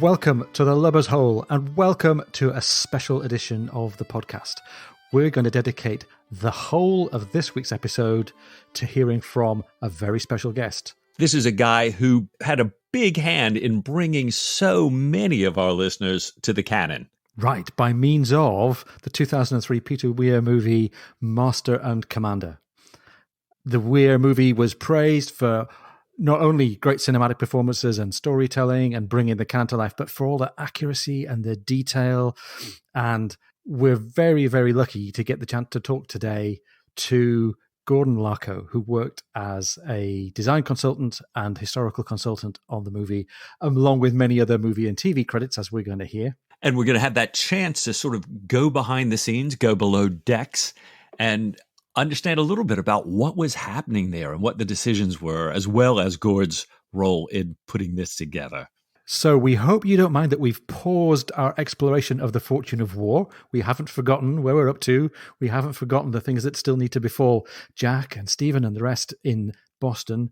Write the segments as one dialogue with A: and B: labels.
A: Welcome to the Lubber's Hole and welcome to a special edition of the podcast. We're going to dedicate the whole of this week's episode to hearing from a very special guest.
B: This is a guy who had a big hand in bringing so many of our listeners to the canon.
A: Right, by means of the 2003 Peter Weir movie, Master and Commander. The Weir movie was praised for not only great cinematic performances and storytelling and bringing the canon to life, but for all the accuracy and the detail. And we're very, very lucky to get the chance to talk today to Gordon Laco, who worked as a design consultant and historical consultant on the movie, along with many other movie and TV credits, as we're going to hear.
B: And we're going to have that chance to sort of go behind the scenes, go below decks, and understand a little bit about what was happening there and what the decisions were, as well as Gord's role in putting this together.
A: So we hope you don't mind that we've paused our exploration of the fortune of war. We haven't forgotten where we're up to. We haven't forgotten the things that still need to befall Jack and Stephen and the rest in Boston.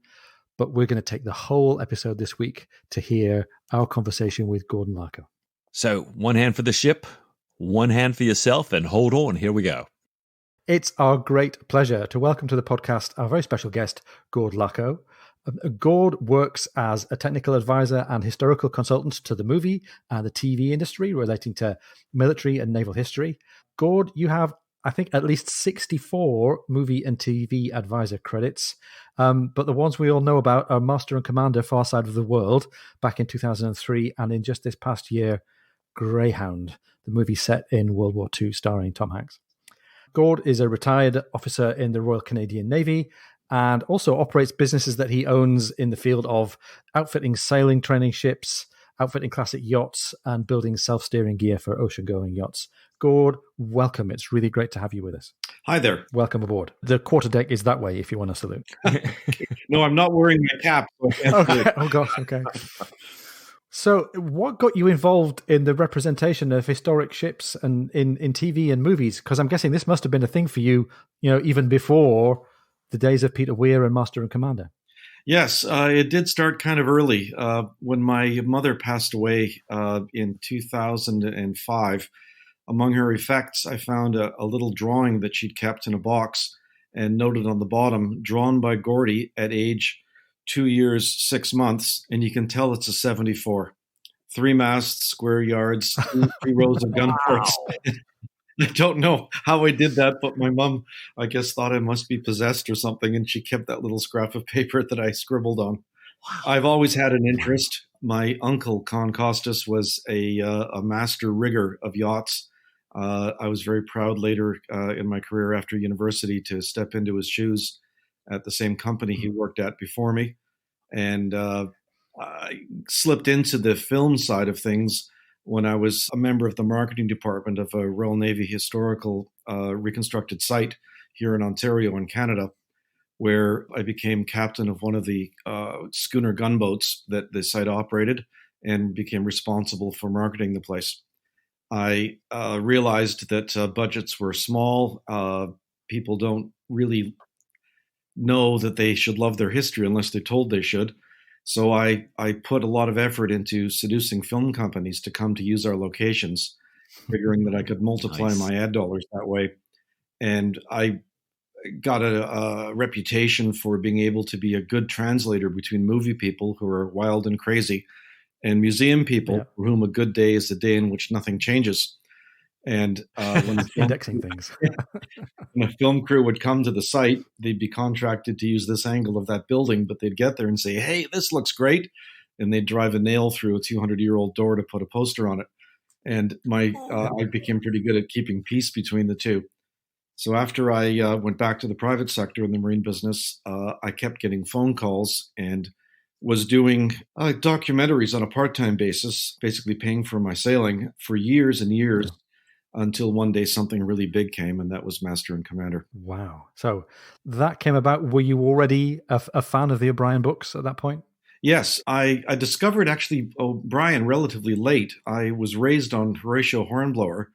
A: But we're going to take the whole episode this week to hear our conversation with Gordon Laco.
B: So one hand for the ship, one hand for yourself, and hold on, here we go.
A: It's our great pleasure to welcome to the podcast our very special guest, Gord Laco. Gord works as a technical advisor and historical consultant to the movie and the TV industry relating to military and naval history. Gord, you have, I think, at least 64 movie and TV advisor credits, but the ones we all know about are Master and Commander, Far Side of the World, back in 2003, and in just this past year, Greyhound, the movie set in World War II starring Tom Hanks. Gord is a retired officer in the Royal Canadian Navy and also operates businesses that he owns in the field of outfitting sailing training ships, outfitting classic yachts, and building self-steering gear for ocean-going yachts. Gord, welcome. It's really great to have you with us.
C: Hi there.
A: Welcome aboard. The quarterdeck is that way if you want to salute.
C: No, I'm not wearing my cap. So I can't
A: okay. Oh, gosh. Okay. So what got you involved in the representation of historic ships and in TV and movies? Because I'm guessing this must have been a thing for you, even before the days of Peter Weir and Master and Commander.
C: Yes, it did start kind of early. When my mother passed away in 2005, among her effects, I found a little drawing that she'd kept in a box and noted on the bottom, drawn by Gordy at age 2 years, 6 months, and you can tell it's a 74. 3 masts, square yards, 3 rows of gun ports. I don't know how I did that, but my mom, I guess, thought I must be possessed or something, and she kept that little scrap of paper that I scribbled on. Wow. I've always had an interest. My uncle, Con Costas, was a master rigger of yachts. I was very proud later in my career after university to step into his shoes at the same company he worked at before me. And I slipped into the film side of things when I was a member of the marketing department of a Royal Navy historical reconstructed site here in Ontario in Canada, where I became captain of one of the schooner gunboats that the site operated and became responsible for marketing the place. I realized that budgets were small. People don't really know that they should love their history unless they're told they should. So I put a lot of effort into seducing film companies to come to use our locations, figuring that I could multiply my ad dollars that way. And I got a reputation for being able to be a good translator between movie people who are wild and crazy and museum people for whom a good day is a day in which nothing changes. And when
A: indexing things,
C: when a film crew would come to the site, they'd be contracted to use this angle of that building, but they'd get there and say, "Hey, this looks great," and they'd drive a nail through a 200-year-old door to put a poster on it. And I became pretty good at keeping peace between the two. So after I went back to the private sector in the marine business, I kept getting phone calls and was doing documentaries on a part-time basis, basically paying for my sailing for years and years. Until one day something really big came, and that was Master and Commander.
A: Wow. So that came about. Were you already a fan of the O'Brien books at that point?
C: Yes. I discovered actually O'Brien relatively late. I was raised on Horatio Hornblower.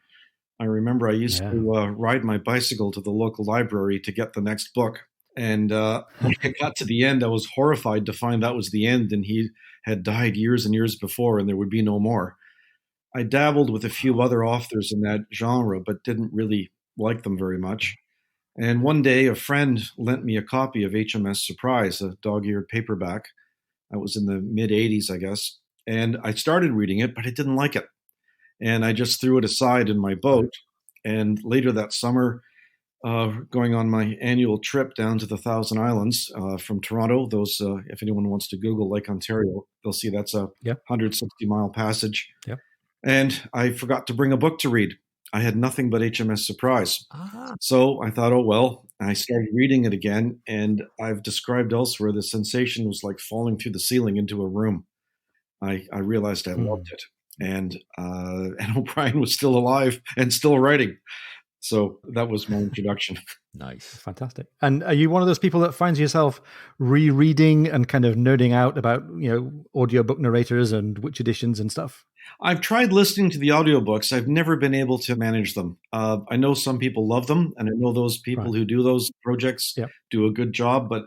C: I remember I used to ride my bicycle to the local library to get the next book. And when I got to the end, I was horrified to find that was the end. And he had died years and years before and there would be no more. I dabbled with a few other authors in that genre, but didn't really like them very much. And one day, a friend lent me a copy of HMS Surprise, a dog-eared paperback. That was in the mid-'80s, I guess. And I started reading it, but I didn't like it. And I just threw it aside in my boat. And later that summer, going on my annual trip down to the Thousand Islands from Toronto, if anyone wants to Google Lake Ontario, they'll see that's a 160-mile passage.
A: Yep.
C: And I forgot to bring a book to read. I had nothing but HMS Surprise.
B: Ah.
C: So I thought, oh, well, I started reading it again. And I've described elsewhere, the sensation was like falling through the ceiling into a room. I realized I loved it. And O'Brien was still alive and still writing. So that was my introduction.
B: Nice.
A: Fantastic. And are you one of those people that finds yourself rereading and kind of nerding out about, audiobook narrators and which editions and stuff?
C: I've tried listening to the audiobooks. I've never been able to manage them. I know some people love them, and I know those people who do those projects do a good job, but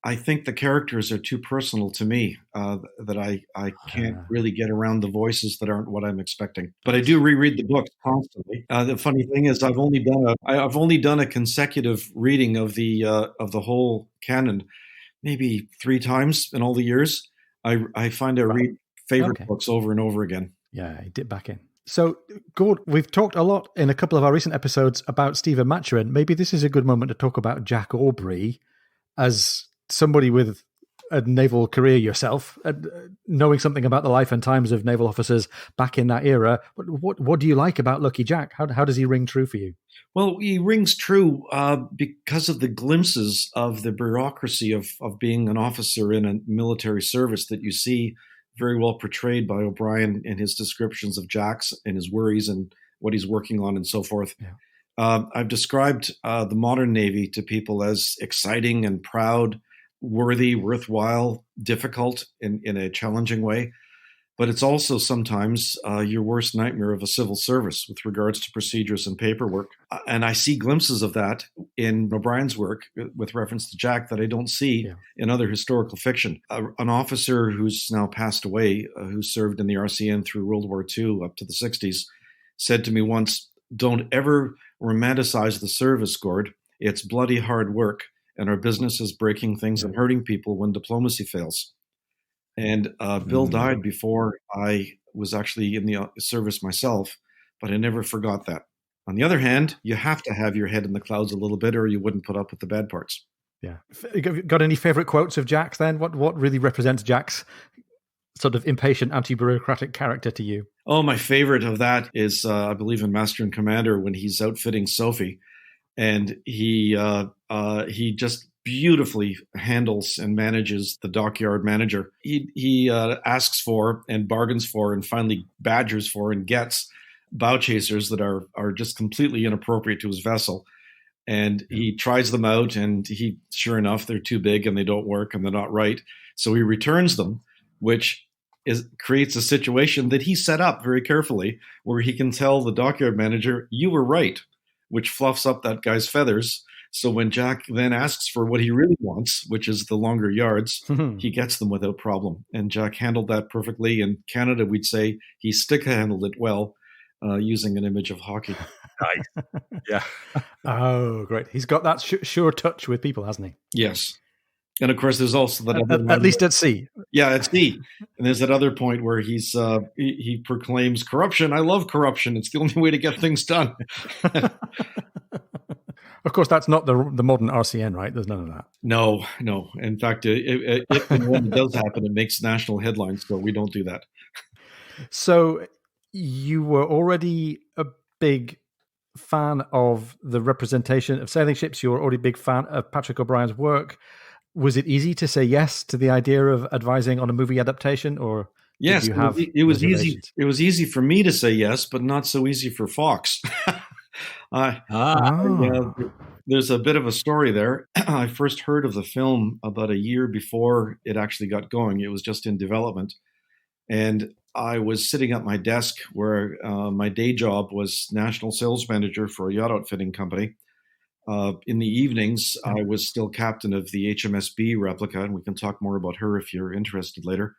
C: I think the characters are too personal to me that I can't really get around the voices that aren't what I'm expecting. But I do reread the books constantly. The funny thing is, I've only done a consecutive reading of the whole canon maybe 3 times in all the years. I find I read favorite books over and over again.
A: Yeah, I dip back in. So, Gord, we've talked a lot in a couple of our recent episodes about Stephen Maturin. Maybe this is a good moment to talk about Jack Aubrey as somebody with a naval career yourself, knowing something about the life and times of naval officers back in that era. What do you like about Lucky Jack? How does he ring true for you?
C: Well, he rings true because of the glimpses of the bureaucracy of being an officer in a military service that you see very well portrayed by O'Brien in his descriptions of Jack's and his worries and what he's working on and so forth. Yeah. I've described the modern Navy to people as exciting and proud, worthy, worthwhile, difficult in a challenging way. But it's also sometimes your worst nightmare of a civil service with regards to procedures and paperwork. And I see glimpses of that in O'Brien's work with reference to Jack that I don't see in other historical fiction. An officer who's now passed away, who served in the RCN through World War II up to the 60s, said to me once, "Don't ever romanticize the service, Gord. It's bloody hard work, and our business is breaking things and hurting people when diplomacy fails." And Bill died before I was actually in the service myself, but I never forgot that. On the other hand, you have to have your head in the clouds a little bit or you wouldn't put up with the bad parts.
A: Yeah. Got any favorite quotes of Jack's then? What really represents Jack's sort of impatient, anti-bureaucratic character to you?
C: Oh, my favorite of that is, I believe, in Master and Commander when he's outfitting Sophie. And he just beautifully handles and manages the dockyard manager. He asks for and bargains for and finally badgers for and gets bow chasers that are just completely inappropriate to his vessel. And he tries them out and sure enough, they're too big and they don't work and they're not right. So he returns them, which creates a situation that he set up very carefully where he can tell the dockyard manager, "You were right," which fluffs up that guy's feathers. So when Jack then asks for what he really wants, which is the longer yards, he gets them without problem. And Jack handled that perfectly. In Canada, we'd say he stick-handled it well, using an image of hockey.
B: Nice. Yeah.
A: Oh, great. He's got that sure touch with people, hasn't he?
C: Yes. And of course, there's also that
A: at least at sea.
C: Yeah, at sea. And there's that other point where he proclaims corruption. I love corruption. It's the only way to get things done.
A: Of course, that's not the modern RCN, right? There's none of that.
C: No. In fact, if and when it does happen, it makes national headlines. So we don't do that.
A: So you were already a big fan of the representation of sailing ships. You were already a big fan of Patrick O'Brien's work. Was it easy to say yes to the idea of advising on a movie adaptation, or
C: yes,
A: did you have
C: it was easy. It was easy for me to say yes, but not so easy for Fox. There's a bit of a story there. I first heard of the film about a year before it actually got going. It was just in development, and I was sitting at my desk where my day job was national sales manager for a yacht outfitting company. In the evenings, I was still captain of the HMS B replica, and we can talk more about her if you're interested later.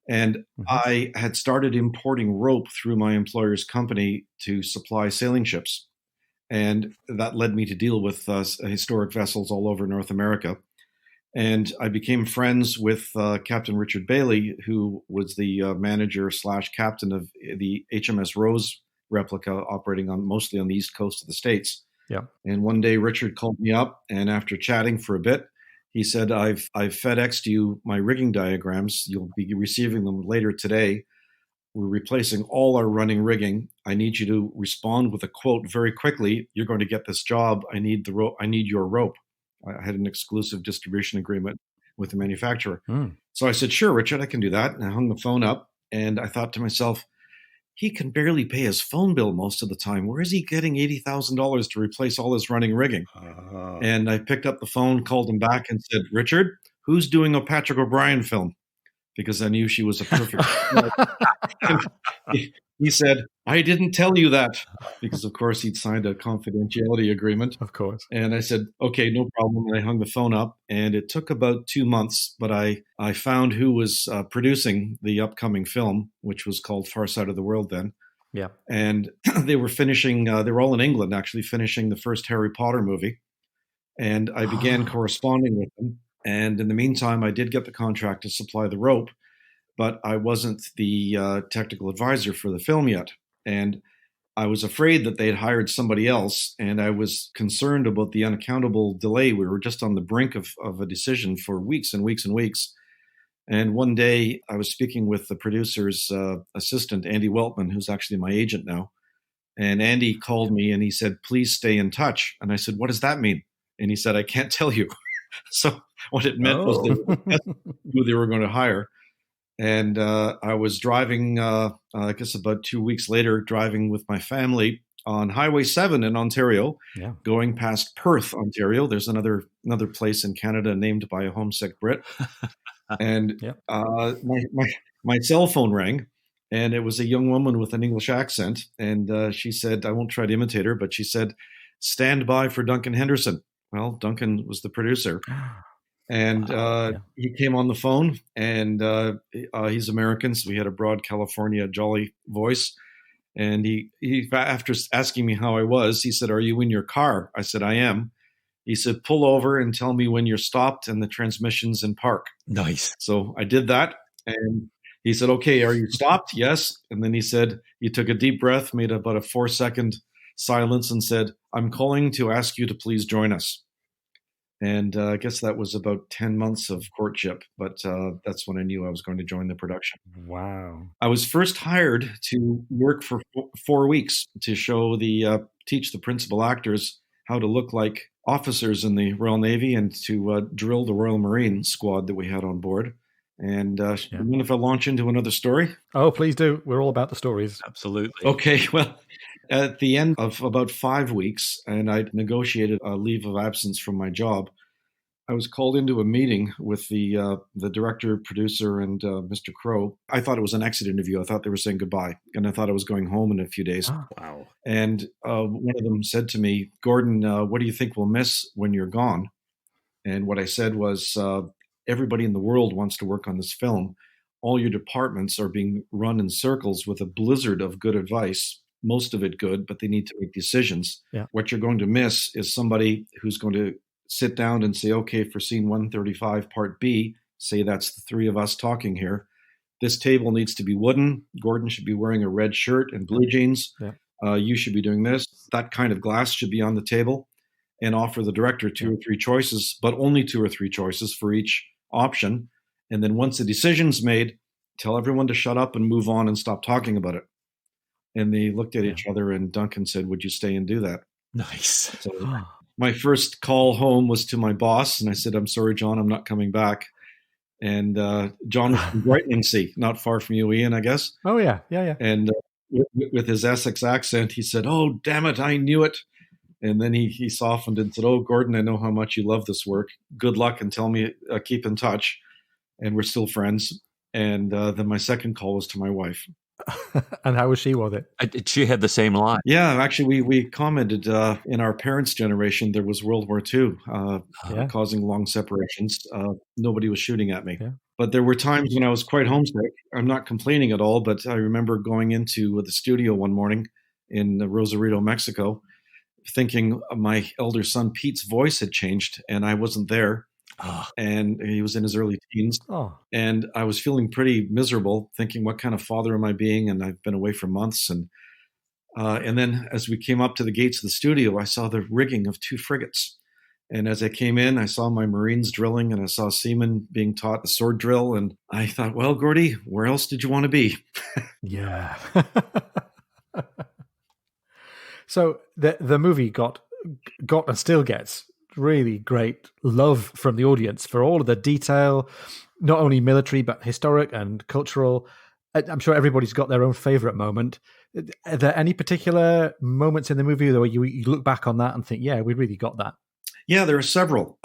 C: And I had started importing rope through my employer's company to supply sailing ships. And that led me to deal with historic vessels all over North America. And I became friends with Captain Richard Bailey, who was the manager / captain of the HMS Rose replica, operating mostly on the east coast of the States.
A: Yeah.
C: And one day Richard called me up, and after chatting for a bit, he said, I've FedExed you my rigging diagrams. You'll be receiving them later today. We're replacing all our running rigging. I need you to respond with a quote very quickly. You're going to get this job. I need the rope. I need your rope. I had an exclusive distribution agreement with the manufacturer. So I said, sure, Richard, I can do that. And I hung the phone up, and I thought to myself, he can barely pay his phone bill most of the time. Where is he getting $80,000 to replace all his running rigging? And I picked up the phone, called him back, and said, Richard, who's doing a Patrick O'Brien film? Because I knew she was a perfect. He said, I didn't tell you that, because, of course, he'd signed a confidentiality agreement.
A: Of course.
C: And I said, okay, no problem. And I hung the phone up. And it took about 2 months, but I found who was producing the upcoming film, which was called Far Side of the World then.
A: Yeah.
C: And they were finishing, they were all in England, actually, finishing the first Harry Potter movie. And I began corresponding with them. And in the meantime, I did get the contract to supply the rope, but I wasn't the technical advisor for the film yet. And I was afraid that they had hired somebody else, and I was concerned about the unaccountable delay. We were just on the brink of a decision for weeks and weeks and weeks. And one day I was speaking with the producer's assistant, Andy Weltman, who's actually my agent now. And Andy called me and he said, please stay in touch. And I said, what does that mean? And he said, I can't tell you. So what it meant was who they were going to hire. And I was driving, I guess about 2 weeks later, driving with my family on Highway 7 in Ontario, going past Perth, Ontario. There's another place in Canada named by a homesick Brit. And my cell phone rang, and it was a young woman with an English accent. And she said, I won't try to imitate her, but she said, stand by for Duncan Henderson. Well, Duncan was the producer. And he came on the phone, and he's American, so he had a broad California jolly voice. And he after asking me how I was, he said, are you in your car? I said, I am. He said, pull over and tell me when you're stopped and the transmission's in park.
B: Nice.
C: So I did that, and he said, okay, are you stopped? Yes. And then he said, he took a deep breath, made about a 4-second silence, and said, I'm calling to ask you to please join us. And I guess that was about 10 months of courtship, but that's when I knew I was going to join the production.
A: Wow.
C: I was first hired to work for 4 weeks to show teach the principal actors how to look like officers in the Royal Navy and to drill the Royal Marine squad that we had on board. And even if I launch into another story?
A: Oh, please do. We're all about the stories.
B: Absolutely.
C: Okay, well, at the end of about 5 weeks, and I'd negotiated a leave of absence from my job, I was called into a meeting with the director, producer, and Mr. Crow. I thought it was an exit interview. I thought they were saying goodbye, and I thought I was going home in a few days.
A: Oh, wow.
C: And one of them said to me, Gordon, what do you think we'll miss when you're gone? And what I said was, everybody in the world wants to work on this film. All your departments are being run in circles with a blizzard of good advice, most of it good, but they need to make decisions.
A: Yeah.
C: What you're going to miss is somebody who's going to sit down and say, okay, for scene 135, part B, say that's the three of us talking here. This table needs to be wooden. Gordon should be wearing a red shirt and blue jeans.
A: Yeah.
C: You should be doing this. That kind of glass should be on the table, and offer the director 2 or 3 choices, but only 2 or 3 choices for each option. And then once the decision's made, tell everyone to shut up and move on and stop talking about it. And they looked at each other, and Duncan said, would you stay and do that?
B: Nice.
C: So my first call home was to my boss, and I said, I'm sorry, John, I'm not coming back. And John was from Brightlingsea, not far from you, Ian, I guess.
A: Oh, yeah.
C: And with his Essex accent, he said, oh, damn it, I knew it. And then he softened and said, oh, Gordon, I know how much you love this work. Good luck, and tell me, keep in touch. And we're still friends. And then my second call was to my wife.
A: And how was she with it?
B: She had the same line.
C: Yeah, actually, we commented in our parents' generation there was World War II
A: Yeah.
C: causing long separations. Nobody was shooting at me.
A: Yeah.
C: But there were times when I was quite homesick. I'm not complaining at all, but I remember going into the studio one morning in Rosarito, Mexico, thinking my elder son Pete's voice had changed and I wasn't there.
B: Oh,
C: And he was in his early teens.
A: Oh,
C: And I was feeling pretty miserable, thinking, what kind of father am I being? And I've been away for months. And then as we came up to the gates of the studio, I saw the rigging of 2 frigates. And as I came in, I saw my Marines drilling and I saw seamen being taught a sword drill. And I thought, well, Gordy, where else did you want to be?
A: yeah. So the movie got and still gets really great love from the audience for all of the detail, not only military, but historic and cultural. I'm sure everybody's got their own favorite moment. Are there any particular moments in the movie where you look back on that and think, yeah, we really got that?
C: Yeah, there are several.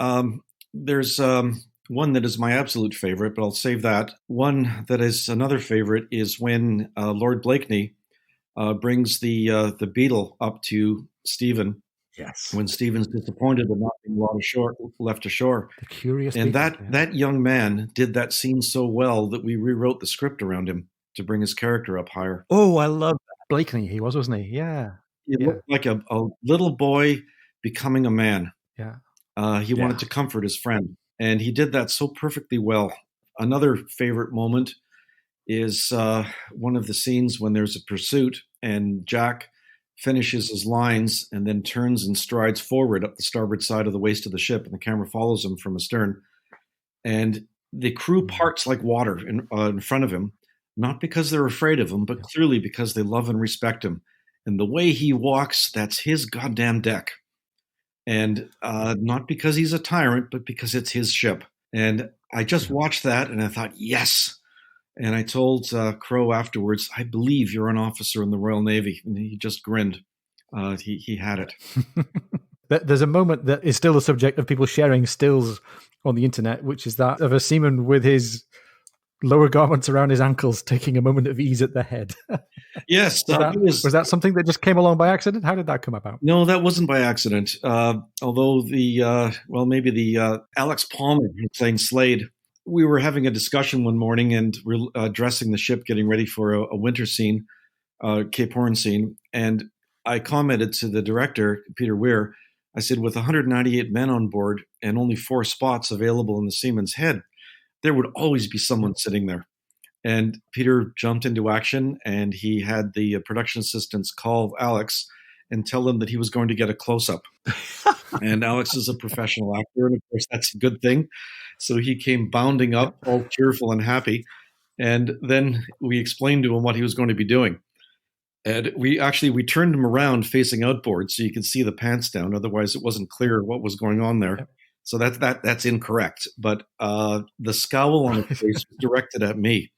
C: There's one that is my absolute favorite, but I'll save that. One that is another favorite is when Lord Blakeney brings the beetle up to Stephen
B: yes.
C: when Stephen's disappointed and not being left ashore.
A: The curious
C: And
A: people,
C: that young man did that scene so well that we rewrote the script around him to bring his character up higher.
B: Oh, I love that.
A: Blakeney, he was, wasn't he? Yeah.
C: He
A: Yeah.
C: looked like a little boy becoming a man.
A: Yeah.
C: He wanted to comfort his friend, and he did that so perfectly well. Another favorite moment is one of the scenes when there's a pursuit and Jack finishes his lines and then turns and strides forward up the starboard side of the waist of the ship, and the camera follows him from astern. And the crew parts like water in front of him, not because they're afraid of him, but clearly because they love and respect him. And the way he walks, that's his goddamn deck. And not because he's a tyrant, but because it's his ship. And I just watched that and I thought, yes. And I told Crow afterwards, I believe you're an officer in the Royal Navy. And he just grinned. He had it.
A: There's a moment that is still the subject of people sharing stills on the internet, which is that of a seaman with his lower garments around his ankles taking a moment of ease at the head.
C: Yes.
A: Was that something that just came along by accident? How did that come about?
C: No, that wasn't by accident. Although maybe the Alex Palmer playing Slade, we were having a discussion one morning and we're dressing the ship, getting ready for a winter scene, Cape Horn scene. And I commented to the director, Peter Weir, I said, with 198 men on board and only 4 spots available in the seaman's head, there would always be someone sitting there. And Peter jumped into action and he had the production assistants call Alex and tell him that he was going to get a close-up. And Alex is a professional actor, and of course that's a good thing. So he came bounding up, all cheerful and happy. And then we explained to him what he was going to be doing. And we turned him around facing outboard so you could see the pants down. Otherwise, it wasn't clear what was going on there. So that's incorrect. But the scowl on his face was directed at me,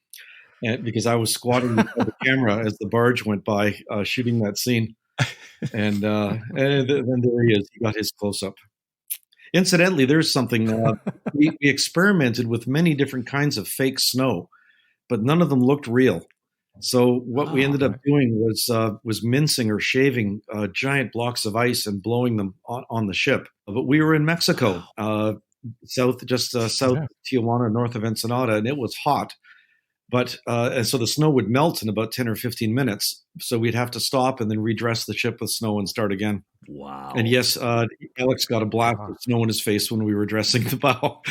C: and because I was squatting before the camera as the barge went by, shooting that scene. And then there he is. He got his close-up. Incidentally, there's something. We experimented with many different kinds of fake snow, but none of them looked real. So what we ended up doing was mincing or shaving giant blocks of ice and blowing them on the ship. But we were in Mexico, south of Tijuana, north of Ensenada, and it was hot. But and so the snow would melt in about 10 or 15 minutes. So we'd have to stop and then redress the ship with snow and start again.
B: Wow.
C: And yes, Alex got a blast of snow in his face when we were dressing the bow.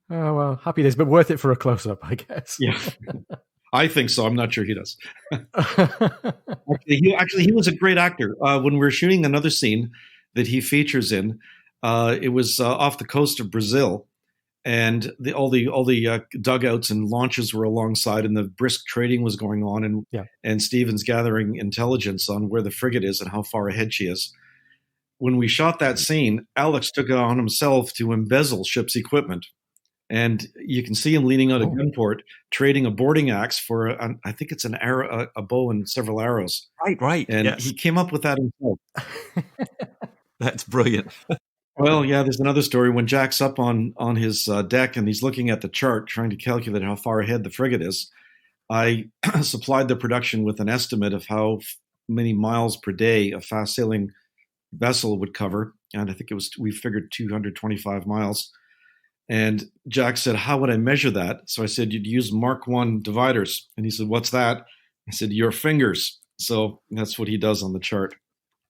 A: Oh, well, happy days, but worth it for a close-up, I guess.
C: Yeah, I think so. I'm not sure he does. Actually, he was a great actor. When we were shooting another scene that he features in, it was off the coast of Brazil, and all the dugouts and launches were alongside, and the brisk trading was going on, and Stephen's gathering intelligence on where the frigate is and how far ahead she is. When we shot that scene, Alex took it on himself to embezzle ship's equipment. And you can see him leaning out a gunport, trading a boarding axe for, I think it's an arrow, a bow and several arrows.
B: Right.
C: And he came up with that himself.
B: That's brilliant.
C: Well, yeah, there's another story when Jack's up on his deck and he's looking at the chart, trying to calculate how far ahead the frigate is. I supplied the production with an estimate of how many miles per day a fast sailing vessel would cover, and I think we figured 225 miles. And Jack said, "How would I measure that?" So I said, "You'd use Mark 1 dividers." And he said, "What's that?" I said, "Your fingers." So that's what he does on the chart.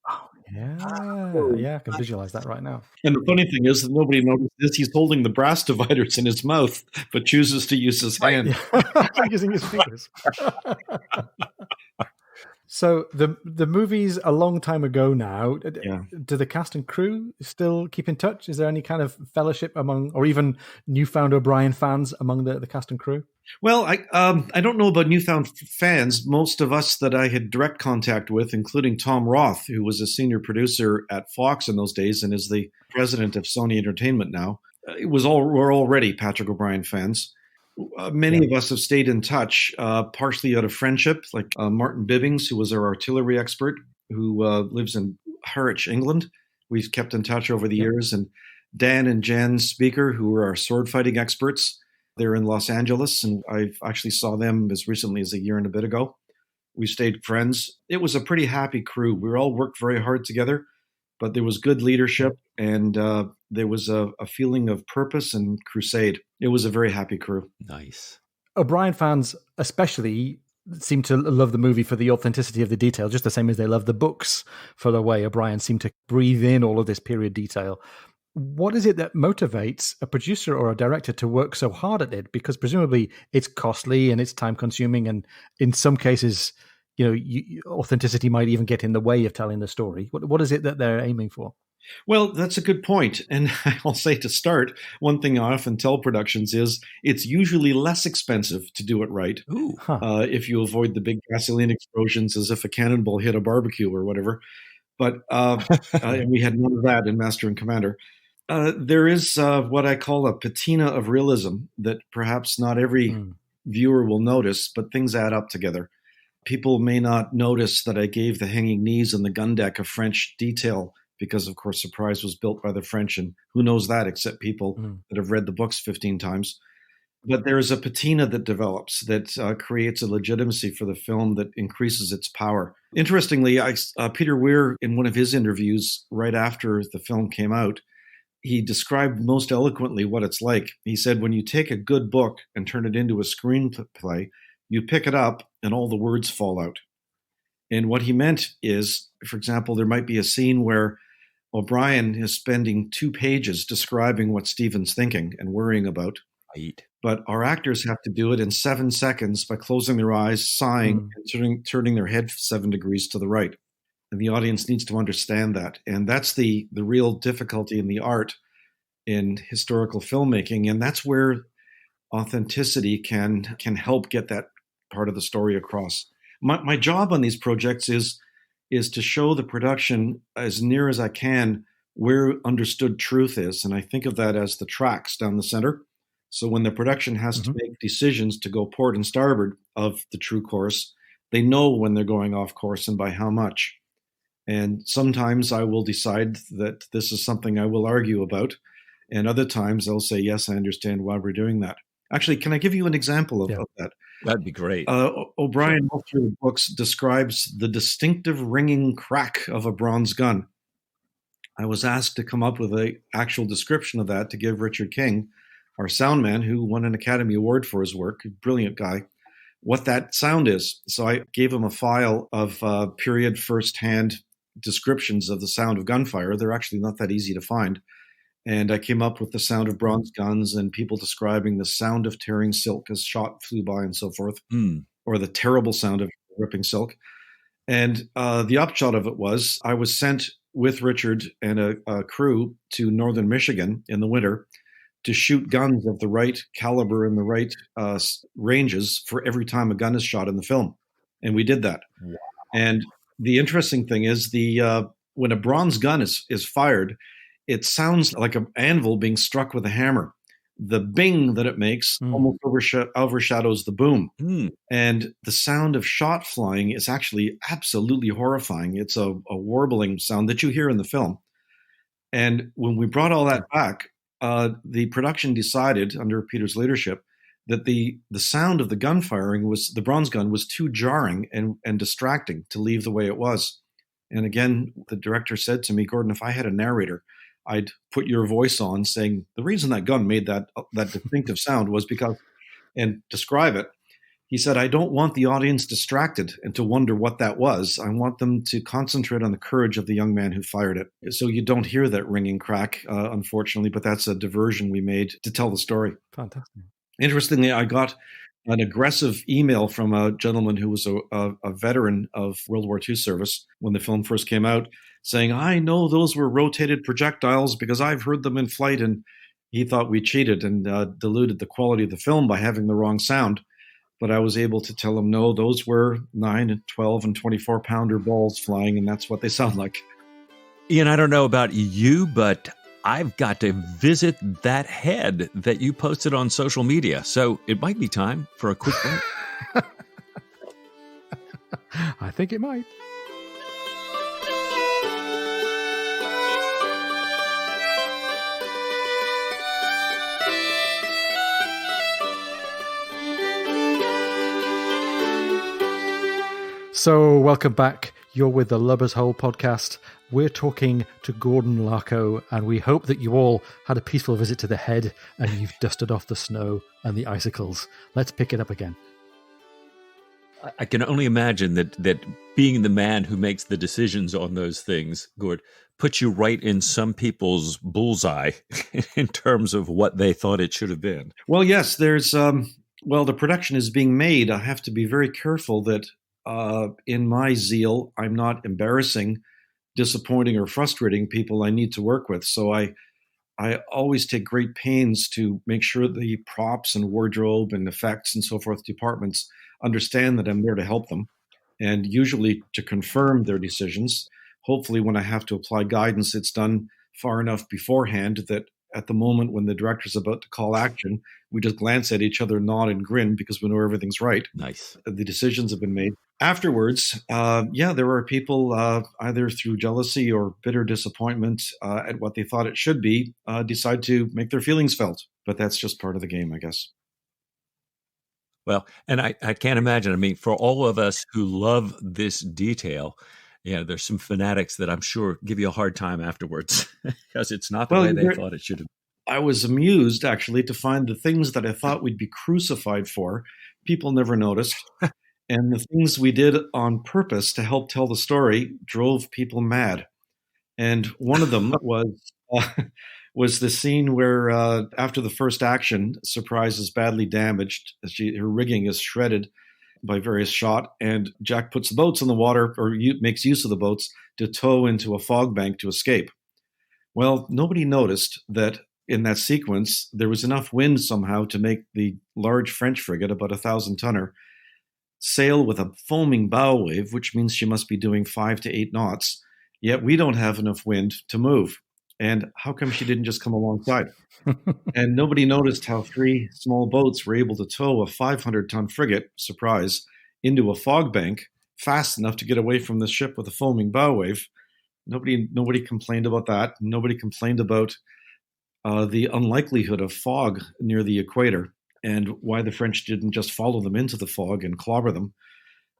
A: Oh, yeah, I can visualize that right now.
C: And the funny thing is that nobody noticed this. He's holding the brass dividers in his mouth, but chooses to use his hand.
A: Yeah. Using his fingers. So the movie's a long time ago now.
C: Yeah.
A: Do the cast and crew still keep in touch? Is there any kind of fellowship among, or even newfound O'Brien fans among the cast and crew?
C: Well, I don't know about newfound fans. Most of us that I had direct contact with, including Tom Roth, who was a senior producer at Fox in those days and is the president of Sony Entertainment now, we're already Patrick O'Brien fans. Many of us have stayed in touch, partially out of friendship, like Martin Bibbings, who was our artillery expert, who lives in Harwich, England. We've kept in touch over the years. And Dan and Jen Speaker, who are our sword fighting experts, they're in Los Angeles, and I actually saw them as recently as a year and a bit ago. We stayed friends. It was a pretty happy crew. We all worked very hard together, but there was good leadership, and there was a feeling of purpose and crusade. It was a very happy crew.
B: Nice.
A: O'Brien fans especially seem to love the movie for the authenticity of the detail, just the same as they love the books for the way O'Brien seemed to breathe in all of this period detail. What is it that motivates a producer or a director to work so hard at it? Because presumably it's costly and it's time consuming, and in some cases, authenticity might even get in the way of telling the story. What is it that they're aiming for?
C: Well, that's a good point. And I'll say to start, one thing I often tell productions is it's usually less expensive to do it right. If you avoid the big gasoline explosions as if a cannonball hit a barbecue or whatever. But and we had none of that in Master and Commander. There is what I call a patina of realism that perhaps not every viewer will notice, but things add up together. People may not notice that I gave the hanging knees and the gun deck a French detail because, of course, Surprise was built by the French, and who knows that except people that have read the books 15 times. But there is a patina that develops that creates a legitimacy for the film that increases its power. Interestingly, Peter Weir, in one of his interviews right after the film came out, he described most eloquently what it's like. He said, when you take a good book and turn it into a screenplay, you pick it up and all the words fall out. And what he meant is, for example, there might be a scene where O'Brien is spending 2 pages describing what Stephen's thinking and worrying about.
B: Right.
C: But our actors have to do it in 7 seconds by closing their eyes, sighing, and turning their head 7 degrees to the right. And the audience needs to understand that. And that's the real difficulty in the art in historical filmmaking. And that's where authenticity can help get that part of the story across. My job on these projects is to show the production as near as I can where understood truth is. And I think of that as the tracks down the center. So when the production has to make decisions to go port and starboard of the true course, they know when they're going off course and by how much. And sometimes I will decide that this is something I will argue about. And other times I'll say, yes, I understand why we're doing that. Actually, can I give you an example of that?
B: That'd be great.
C: O'Brien, all through the books, describes the distinctive ringing crack of a bronze gun. I was asked to come up with an actual description of that to give Richard King, our sound man, who won an Academy Award for his work, a brilliant guy, what that sound is. So I gave him a file of period first-hand descriptions of the sound of gunfire. They're actually not that easy to find. And I came up with the sound of bronze guns and people describing the sound of tearing silk as shot flew by and so forth, or the terrible sound of ripping silk. And the upshot of it was I was sent with Richard and a crew to northern Michigan in the winter to shoot guns of the right caliber and the right ranges for every time a gun is shot in the film. And we did that. Wow. And the interesting thing is when a bronze gun is fired, it sounds like an anvil being struck with a hammer. The bing that it makes almost overshadows the boom. And the sound of shot flying is actually absolutely horrifying. It's a warbling sound that you hear in the film. And when we brought all that back, the production decided, under Peter's leadership, that the sound of the gun firing the bronze gun was too jarring and distracting to leave the way it was. And again, the director said to me, Gordon, if I had a narrator, I'd put your voice on saying, the reason that gun made that distinctive sound was because, and describe it. He said, I don't want the audience distracted and to wonder what that was. I want them to concentrate on the courage of the young man who fired it. So you don't hear that ringing crack, unfortunately, but that's a diversion we made to tell the story.
A: Fantastic.
C: Interestingly, I got an aggressive email from a gentleman who was a veteran of World War II service when the film first came out, saying, I know those were rotated projectiles because I've heard them in flight. And he thought we cheated and diluted the quality of the film by having the wrong sound. But I was able to tell him, no, those were 9 and 12 and 24 pounder balls flying, and that's what they sound like.
B: Ian, I don't know about you, but I've got to visit that head that you posted on social media. So it might be time for a quick break.
A: I think it might. So welcome back. You're with the Lubber's Hole podcast. We're talking to Gordon Laco, and we hope that you all had a peaceful visit to the head and you've dusted off the snow and the icicles. Let's pick it up again.
B: I can only imagine that being the man who makes the decisions on those things, Gord, puts you right in some people's bullseye in terms of what they thought it should have been.
C: Well, yes, there's, the production is being made. I have to be very careful that in my zeal, I'm not embarrassing, disappointing, or frustrating people I need to work with. So I always take great pains to make sure the props and wardrobe and effects and so forth departments understand that I'm there to help them, and usually to confirm their decisions. Hopefully, when I have to apply guidance, it's done far enough beforehand that at the moment when the director's about to call action, we just glance at each other, nod and grin because we know everything's right.
B: Nice.
C: The decisions have been made. Afterwards, there are people either through jealousy or bitter disappointment at what they thought it should be, decide to make their feelings felt. But that's just part of the game, I guess.
B: Well, and I can't imagine. I mean, for all of us who love this detail, there's some fanatics that I'm sure give you a hard time afterwards because it's not the way they thought it should have been.
C: I was amused, actually, to find the things that I thought we'd be crucified for, people never noticed. And the things we did on purpose to help tell the story drove people mad. And one of them was the scene where after the first action, Surprise is badly damaged. Her rigging is shredded by various shot, and Jack puts the boats in the water, or makes use of the boats, to tow into a fog bank to escape. Well, nobody noticed that in that sequence, there was enough wind somehow to make the large French frigate, about 1,000-tonner, sail with a foaming bow wave, which means she must be doing 5 to 8 knots. Yet we don't have enough wind to move. And how come she didn't just come alongside? And nobody noticed how 3 small boats were able to tow a 500-ton frigate, Surprise, into a fog bank fast enough to get away from the ship with a foaming bow wave. Nobody complained about that. Nobody complained about the unlikelihood of fog near the equator and why the French didn't just follow them into the fog and clobber them.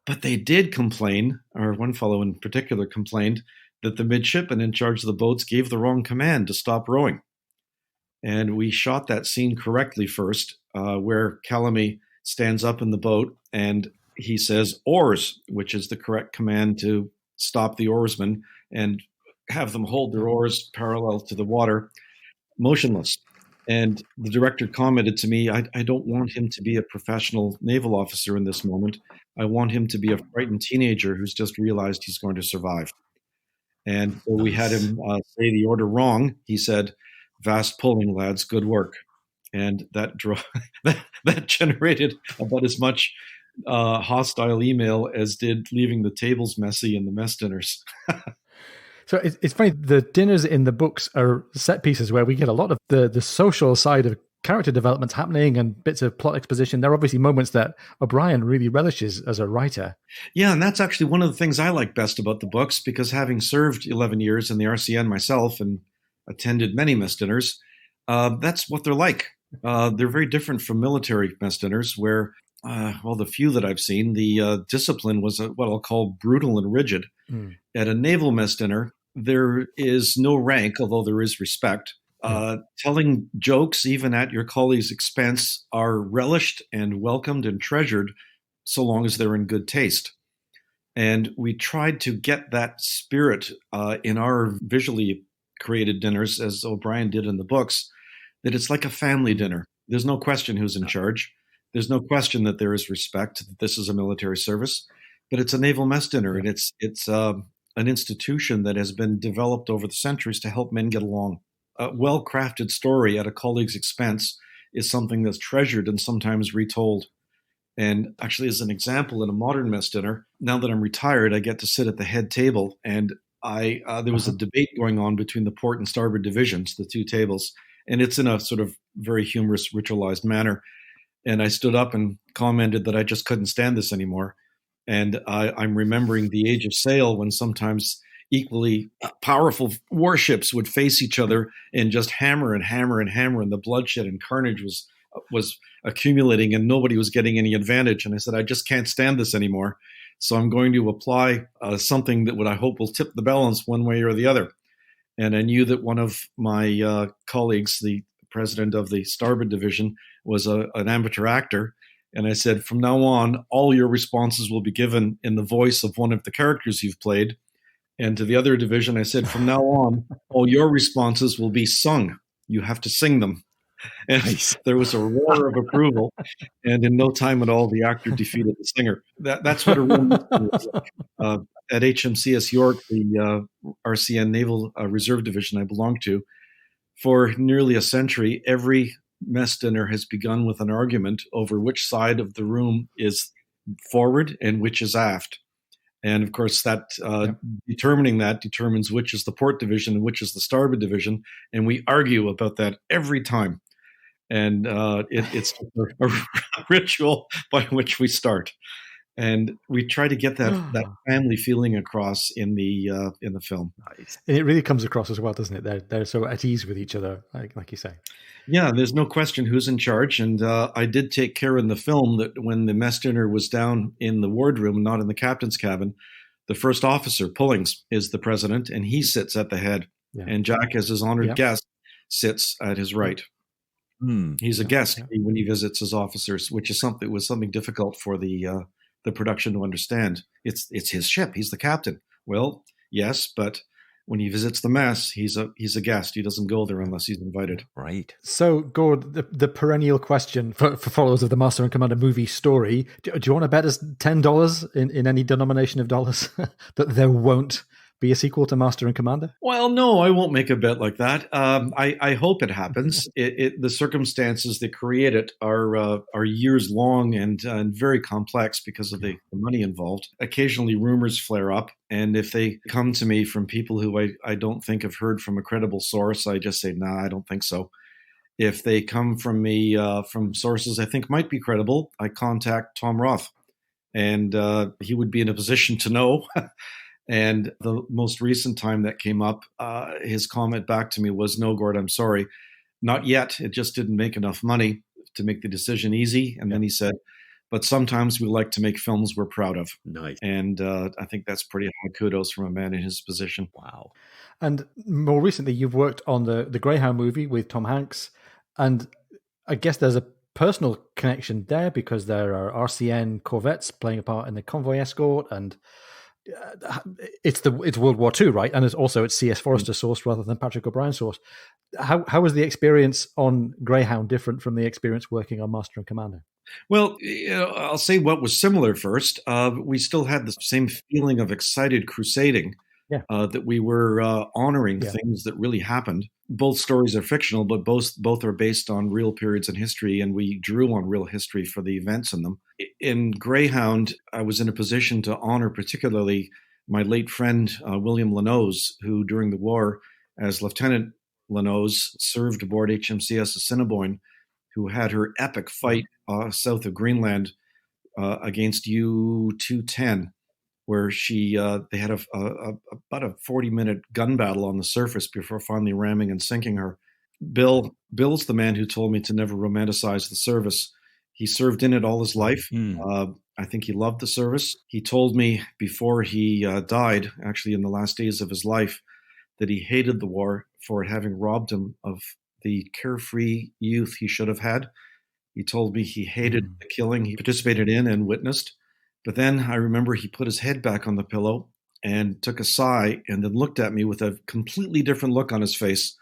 C: But they did complain, or one fellow in particular complained, that the midshipman in charge of the boats gave the wrong command to stop rowing. And we shot that scene correctly first, where Calamy stands up in the boat and he says, oars, which is the correct command to stop the oarsmen and have them hold their oars parallel to the water, motionless. And the director commented to me, I don't want him to be a professional naval officer in this moment. I want him to be a frightened teenager who's just realized he's going to survive. And so we had him say the order wrong. He said, vast pulling, lads, good work. And that that generated about as much hostile email as did leaving the tables messy in the mess dinners.
A: So it's funny, the dinners in the books are set pieces where we get a lot of the social side of character developments happening and bits of plot exposition. They're obviously moments that O'Brien really relishes as a writer.
C: Yeah, and that's actually one of the things I like best about the books, because having served 11 years in the RCN myself and attended many mess dinners, that's what they're like. They're very different from military mess dinners where, the few that I've seen, the discipline was what I'll call brutal and rigid.
A: Mm.
C: At a naval mess dinner, there is no rank, although there is respect. Telling jokes, even at your colleague's expense, are relished and welcomed and treasured so long as they're in good taste. And we tried to get that spirit in our visually created dinners, as O'Brien did in the books, that it's like a family dinner. There's no question who's in charge. There's no question that there is respect, that this is a military service, but it's a naval mess dinner, and it's an institution that has been developed over the centuries to help men get along. A well-crafted story at a colleague's expense is something that's treasured and sometimes retold. And actually, as an example, in a modern mess dinner, now that I'm retired, I get to sit at the head table, and there was a debate going on between the port and starboard divisions, the two tables, and it's in a sort of very humorous, ritualized manner. And I stood up and commented that I just couldn't stand this anymore. And I'm remembering the age of sail when sometimes equally powerful warships would face each other and just hammer and hammer and hammer, and the bloodshed and carnage was accumulating and nobody was getting any advantage. And I said, I just can't stand this anymore. So I'm going to apply something that I hope will tip the balance one way or the other. And I knew that one of my colleagues, the president of the starboard division, was an amateur actor. And I said, from now on, all your responses will be given in the voice of one of the characters you've played. And to the other division, I said, from now on, all your responses will be sung. You have to sing them. And there was a roar of approval. And in no time at all, the actor defeated the singer. That's what a real mystery is like. At HMCS York, the RCN Naval Reserve Division I belong to, for nearly a century, every mess dinner has begun with an argument over which side of the room is forward and which is aft. And of course, that determining that determines which is the port division and which is the starboard division. And we argue about that every time. And it's a ritual by which we start. And we try to get that family feeling across in the film.
A: Nice. And it really comes across as well, doesn't it? They're so at ease with each other, like you say. Yeah,
C: there's no question who's in charge. And I did take care in the film that when the mess dinner was down in the wardroom, not in the captain's cabin, the first officer, Pullings, is the president, and he sits at the head. Yeah. And Jack, as his honored guest, sits at his right. He's a guest when he visits his officers, which is something difficult for the production to understand. It's his ship. He's the captain. Well, yes, but when he visits the mess, he's a guest. He doesn't go there unless he's invited.
A: Right. So, Gord, the perennial question for followers of the Master and Commander movie story: do you want to bet us $10 in any denomination of dollars that there won't be a sequel to Master and Commander?
C: Well, no, I won't make a bet like that. I hope it happens. The circumstances that create it are years long and very complex because of the money involved. Occasionally, rumors flare up, and if they come to me from people who I don't think have heard from a credible source, I just say, nah, I don't think so. If they come from me from sources I think might be credible, I contact Tom Roth, and he would be in a position to know. And the most recent time that came up, his comment back to me was, no, Gord, I'm sorry. Not yet. It just didn't make enough money to make the decision easy. And then he said, but sometimes we like to make films we're proud of.
B: Nice.
C: And I think that's pretty high kudos from a man in his position.
A: Wow. And more recently, you've worked on the Greyhound movie with Tom Hanks. And I guess there's a personal connection there because there are RCN corvettes playing a part in the convoy escort, and it's World War II, right? And it's C.S. Forrester source rather than Patrick O'Brien source. How was the experience on Greyhound different from the experience working on Master and Commander?
C: Well, I'll say what was similar first. We still had the same feeling of excited crusading, that we were honoring things that really happened. Both stories are fictional, but both are based on real periods in history, and we drew on real history for the events in them. In Greyhound, I was in a position to honor particularly my late friend, William Lanose, who during the war, as Lieutenant Lanose, served aboard HMCS Assiniboine, who had her epic fight south of Greenland against U-210 where they had about a 40-minute gun battle on the surface before finally ramming and sinking her. Bill's the man who told me to never romanticize the service. He served in it all his life. I think he loved the service. He told me before he died, actually in the last days of his life, that he hated the war for it having robbed him of the carefree youth he should have had. He told me he hated the killing he participated in and witnessed. But then I remember he put his head back on the pillow and took a sigh and then looked at me with a completely different look on his face,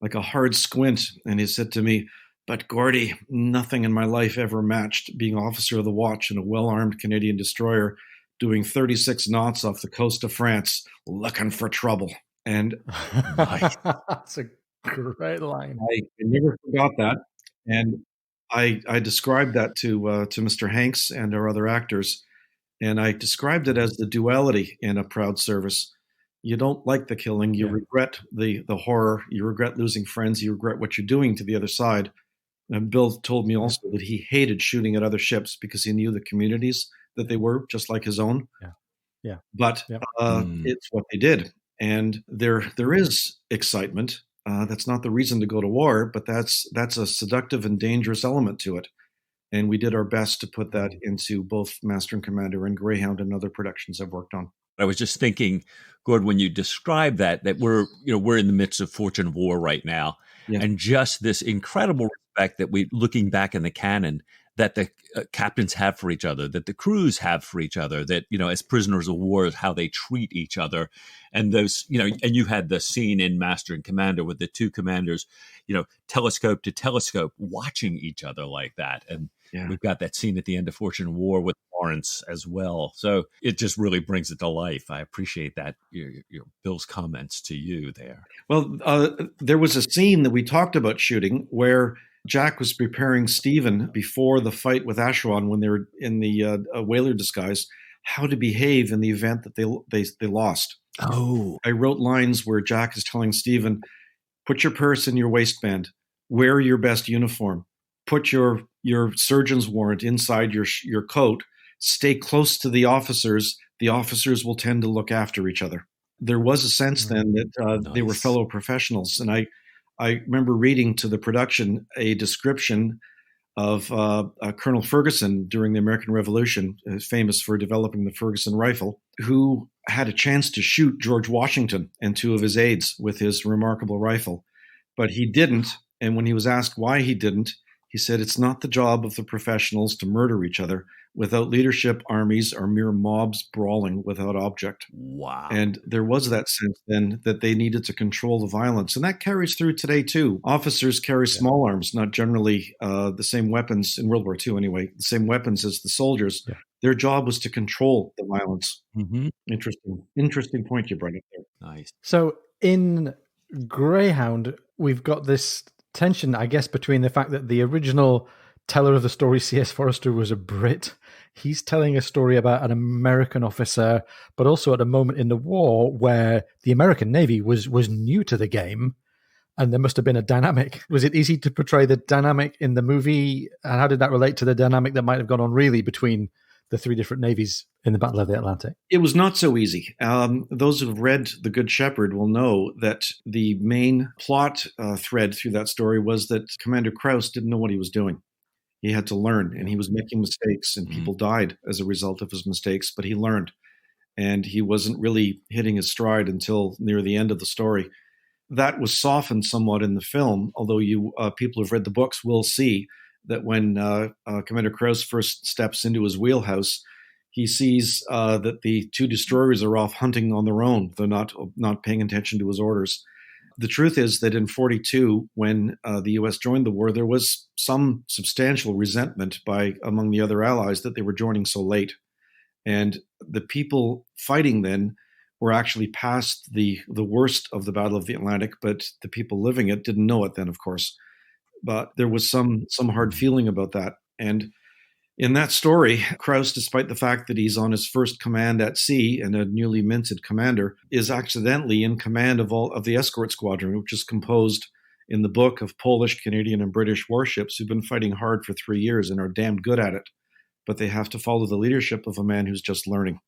C: like a hard squint. And he said to me, "But Gordy, nothing in my life ever matched being officer of the watch in a well-armed Canadian destroyer doing 36 knots off the coast of France, looking for trouble." And
A: that's a great line.
C: I never forgot that. And I described that to Mr. Hanks and our other actors. And I described it as the duality in a proud service. You don't like the killing. You regret the horror. You regret losing friends. You regret what you're doing to the other side. And Bill told me also that he hated shooting at other ships because he knew the communities that they were, just like his own. But it's what they did. And there is excitement. That's not the reason to go to war, but that's a seductive and dangerous element to it. And we did our best to put that into both Master and Commander and Greyhound and other productions I've worked on.
B: I was just thinking, Gord, when you describe that we're in the midst of Fortune of War right now, and just this incredible respect that looking back in the canon, that the captains have for each other, that the crews have for each other, that, as prisoners of war, how they treat each other. And those, and you had the scene in Master and Commander with the two commanders, telescope to telescope, watching each other like that. And we've got that scene at the end of Fortune of War with Lawrence as well. So it just really brings it to life. I appreciate that, your Bill's comments to you there.
C: Well, there was a scene that we talked about shooting where Jack was preparing Stephen before the fight with Asheron when they were in the whaler disguise, how to behave in the event that they lost.
B: Oh.
C: I wrote lines where Jack is telling Stephen, put your purse in your waistband, wear your best uniform, put your surgeon's warrant inside your coat, stay close to the officers. The officers will tend to look after each other. There was a sense then that they were fellow professionals. And I remember reading to the production a description of Colonel Ferguson during the American Revolution, famous for developing the Ferguson rifle, who had a chance to shoot George Washington and two of his aides with his remarkable rifle. But he didn't. And when he was asked why he didn't, he said, it's not the job of the professionals to murder each other. Without leadership, armies are mere mobs brawling without object.
B: Wow.
C: And there was that sense then that they needed to control the violence. And that carries through today, too. Officers carry small arms, not generally the same weapons, in World War II anyway, the same weapons as the soldiers. Yeah. Their job was to control the violence.
B: Mm-hmm.
C: Interesting point you brought up there.
B: Nice.
A: So in Greyhound, we've got this tension, I guess, between the fact that the original teller of the story, C.S. Forrester, was a Brit. He's telling a story about an American officer, but also at a moment in the war where the American Navy was new to the game, and there must have been a dynamic. Was it easy to portray the dynamic in the movie? And how did that relate to the dynamic that might have gone on really between the three different navies in the Battle of the Atlantic?
C: It was not so easy. Those who have read The Good Shepherd will know that the main plot thread through that story was that Commander Krause didn't know what he was doing. He had to learn, and he was making mistakes, and people died as a result of his mistakes, but he learned. And he wasn't really hitting his stride until near the end of the story. That was softened somewhat in the film, although people who've read the books will see that when Commander Krause first steps into his wheelhouse, he sees that the two destroyers are off hunting on their own. They're not paying attention to his orders. The truth is that in 1942, when the U.S. joined the war, there was some substantial resentment among the other allies that they were joining so late. And the people fighting then were actually past the worst of the Battle of the Atlantic, but the people living it didn't know it then, of course. But there was some hard feeling about that. And in that story, Krause, despite the fact that he's on his first command at sea and a newly minted commander, is accidentally in command of the escort squadron, which is composed in the book of Polish, Canadian, and British warships who've been fighting hard for 3 years and are damn good at it. But they have to follow the leadership of a man who's just learning.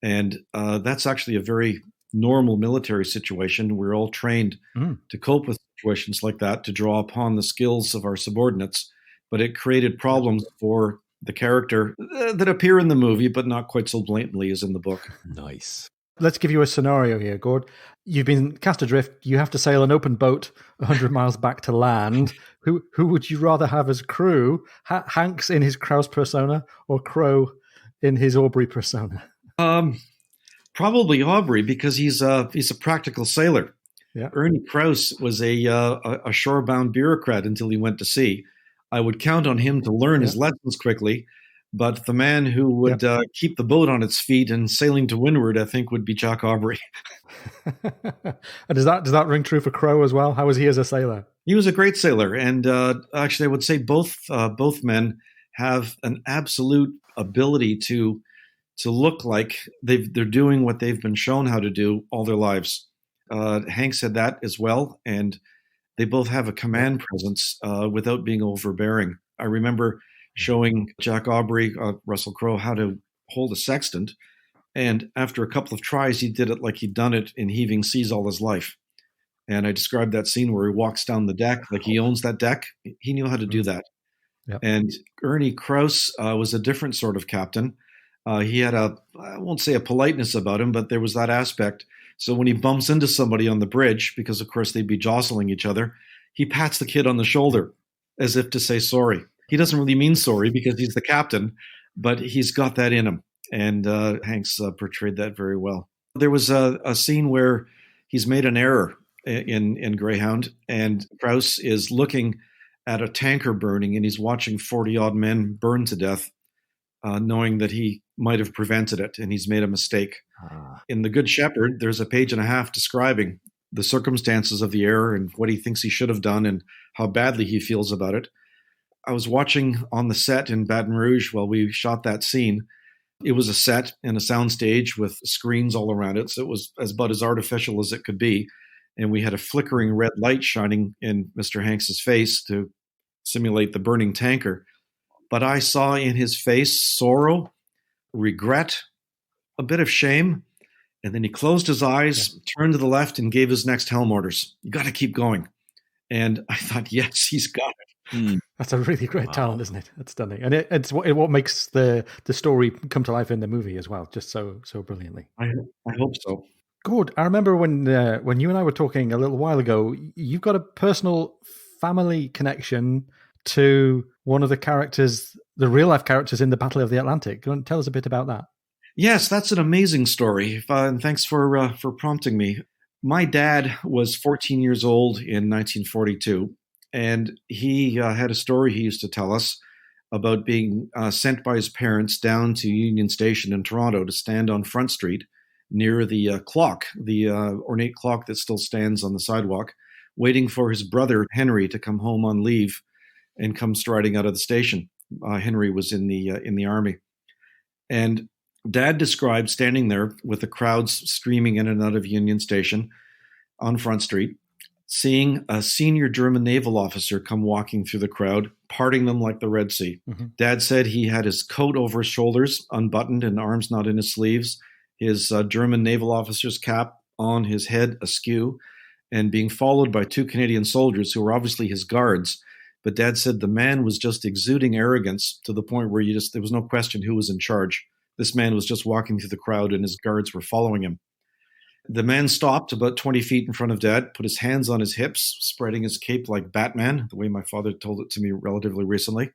C: And that's actually a very normal military situation. We're all trained to cope with situations like that, to draw upon the skills of our subordinates. But it created problems for the character that appear in the movie, but not quite so blatantly as in the book.
B: Nice.
A: Let's give you a scenario here, Gord. You've been cast adrift. You have to sail an open boat 100 miles back to land. Who would you rather have as crew? Hanks in his Krause persona or Crow in his Aubrey persona?
C: Probably Aubrey, because he's a practical sailor.
A: Yeah.
C: Ernie Krause was a shorebound bureaucrat until he went to sea. I would count on him to learn his lessons quickly, but the man who would keep the boat on its feet and sailing to windward, I think, would be Jack Aubrey.
A: And does that ring true for Crow as well? How was he as a sailor?
C: He was a great sailor, and actually, I would say both men have an absolute ability to look like they're doing what they've been shown how to do all their lives. Hanks had that as well, and they both have a command presence without being overbearing. I remember showing Jack Aubrey, Russell Crowe, how to hold a sextant, and after a couple of tries, he did it like he'd done it in heaving seas all his life. And I described that scene where he walks down the deck like he owns that deck. He knew how to do that.
A: Yep.
C: And Ernie Krause was a different sort of captain. He had I won't say a politeness about him, but there was that aspect. So when he bumps into somebody on the bridge, because of course they'd be jostling each other, he pats the kid on the shoulder as if to say sorry. He doesn't really mean sorry because he's the captain, but he's got that in him. And Hanks portrayed that very well. There was a scene where he's made an error in Greyhound, and Krause is looking at a tanker burning, and he's watching 40-odd men burn to death, knowing that he might have prevented it, and he's made a mistake. In The Good Shepherd, there's a page and a half describing the circumstances of the error and what he thinks he should have done and how badly he feels about it. I was watching on the set in Baton Rouge while we shot that scene. It was a set and a soundstage with screens all around it, so it was about as artificial as it could be. And we had a flickering red light shining in Mr. Hanks's face to simulate the burning tanker. But I saw in his face sorrow, regret, a bit of shame. And then he closed his eyes, turned to the left, and gave his next helm orders. You got to keep going. And I thought, yes, he's got it.
A: That's a really great talent, isn't it? It's stunning. And it's what makes the story come to life in the movie as well, just so brilliantly.
C: I hope so.
A: Good. I remember when you and I were talking a little while ago, you've got a personal family connection to one of the characters, the real life characters in the Battle of the Atlantic. Go and tell us a bit about that.
C: Yes, that's an amazing story. And thanks for prompting me. My dad was 14 years old in 1942, and he had a story he used to tell us about being sent by his parents down to Union Station in Toronto to stand on Front Street near the clock, the ornate clock that still stands on the sidewalk, waiting for his brother, Henry, to come home on leave and come striding out of the station. Henry was in the Army. And Dad described standing there with the crowds streaming in and out of Union Station on Front Street, seeing a senior German naval officer come walking through the crowd, parting them like the Red Sea. Mm-hmm. Dad said he had his coat over his shoulders, unbuttoned and arms not in his sleeves, his German naval officer's cap on his head askew, and being followed by two Canadian soldiers who were obviously his guards. But Dad said the man was just exuding arrogance to the point where there was no question who was in charge. This man was just walking through the crowd and his guards were following him. The man stopped about 20 feet in front of Dad, put his hands on his hips, spreading his cape like Batman, the way my father told it to me relatively recently.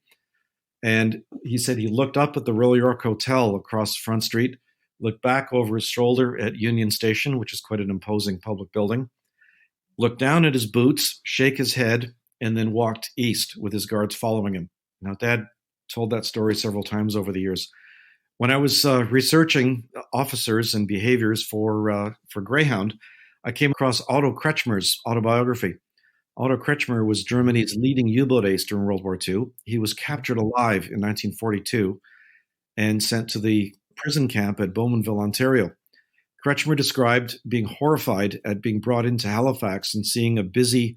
C: And he said he looked up at the Royal York Hotel across Front Street, looked back over his shoulder at Union Station, which is quite an imposing public building, looked down at his boots, shake his head, and then walked east with his guards following him. Now, Dad told that story several times over the years. When I was researching officers and behaviors for Greyhound, I came across Otto Kretschmer's autobiography. Otto Kretschmer was Germany's leading U-boat ace during World War II. He was captured alive in 1942 and sent to the prison camp at Bowmanville, Ontario. Kretschmer described being horrified at being brought into Halifax and seeing a busy,